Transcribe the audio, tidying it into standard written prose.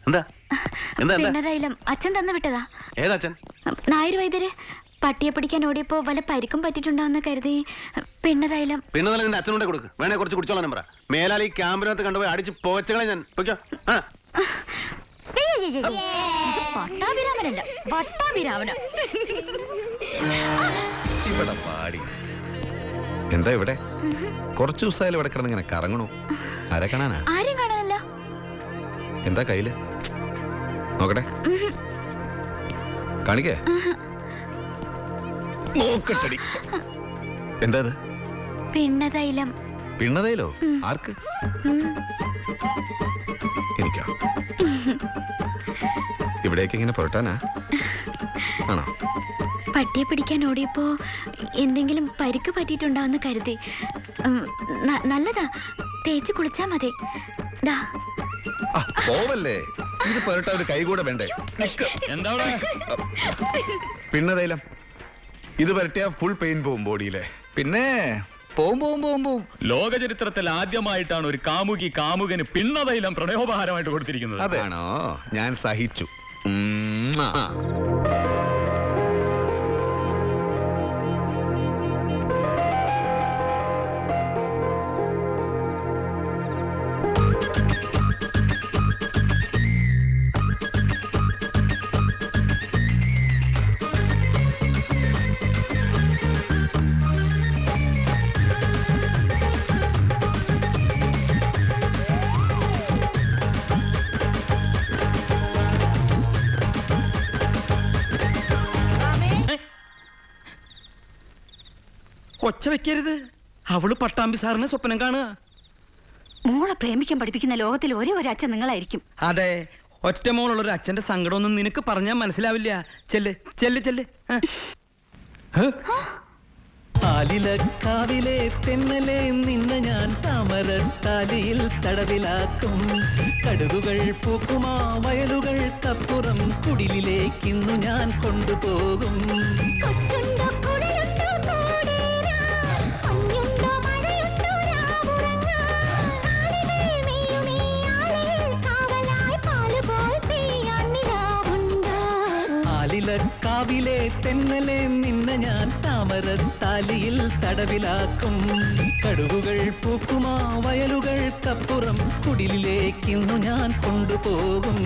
എന്താ എന്താ പിണ്ണതൈലം അച്ഛൻ തന്നു വിട്ടതാ. ഏതാച്ഛൻ? നായർ വൈദ്യര്. പട്ടിയെ പിടിക്കാൻ ഓടിയപ്പോ വല്ല പരിക്കും പറ്റിട്ടുണ്ടോന്ന് കരുതി പിണ്ണതൈലം. പിണ്ണതൈലം നിന്റെ അച്ഛനോടെ കൊടുക്ക്. വേണേ കുറച്ച് കുടിച്ചോളാൻ പറ. മേലാൽ ഈ ക്യാമ്പിനകത്ത് കണ്ടുപോയി അടിച്ച് പോച്ചകളെ ഞാൻ പൊയ്ക്കോ. പട്ടാഭിരാമനല്ല, വട്ടാഭിരാമന. ഇവിടെ പാടി എന്താ ഇവിടെ കുറച്ചു ദിവസമായാലും ഇവിടെ കിടന്നിങ്ങനെ കറങ്ങണു. ആരെ കാണാനാ? ആരും കാണാനല്ല. എന്താ കയ്യില്? നോക്കട്ടെ, കാണിക്കേ. എന്താ ഇത്? പിണ്ണതൈലം. പിണ്ണതയിലോ? ആർക്ക്? എനിക്കാ? ഇവിടേക്ക് ഇങ്ങനെ പുരട്ടാനാ ആണോ? പട്ടിയെ പിടിക്കാൻ ഓടിയപ്പോ എന്തെങ്കിലും പരിക്ക് പറ്റിയിട്ടുണ്ടാവുന്ന കരുതി. നല്ലതാ, തേച്ച് കുളിച്ചാ മതി. പോവല്ലേ, ഇത് പുരട്ട ഒരു കൈ കൂടെ വേണ്ടേ? എന്താ പിണ്ണതൈലം ഇത് പുരട്ടിയ ഫുൾ പെയിൻ പോവും ബോഡിയിലെ. പിന്നെ പോവും. ലോക ചരിത്രത്തിൽ ആദ്യമായിട്ടാണ് ഒരു കാമുകി കാമുകന് പിണ്ണതൈലം പ്രണയോപഹാരമായിട്ട് കൊടുത്തിരിക്കുന്നത്. അതാണോ? ഞാൻ സഹിച്ചു. കൊച്ച വെക്കരുത്, അവള് പട്ടാമ്പി സാറിന് സ്വപ്നം കാണുക. മോളെ പ്രേമിക്കാൻ പഠിപ്പിക്കുന്ന ലോകത്തിൽ ഒരേ ഒരു അച്ഛൻ നിങ്ങളായിരിക്കും. അതെ, ഒറ്റ മോളുള്ള ഒരു അച്ഛന്റെ സങ്കടമൊന്നും നിനക്ക് പറഞ്ഞാൽ മനസ്സിലാവില്ല. ചെല്ല് ചെല്ല് ചെല്ല്. ആലിലക്കാവിലെ തെന്നലെ നിന്ന ഞാൻ താമരത്താലിയിൽ തടവിലാക്കും. കടുകുകൾ പൂക്കുമാ വയലുകൾക്കപ്പുറം കുടിലിലേക്കിന്നു ഞാൻ കൊണ്ടുപോകും. കാവിലെ തെന്നലെ നിന്ന ഞാൻ താമരത്താലിയിൽ തടവിലാക്കും. കടുകുകൾ പൂക്കുമാ വയലുകൾക്കപ്പുറം കുടിലിലേക്കിന്നു ഞാൻ കൊണ്ടുപോകും.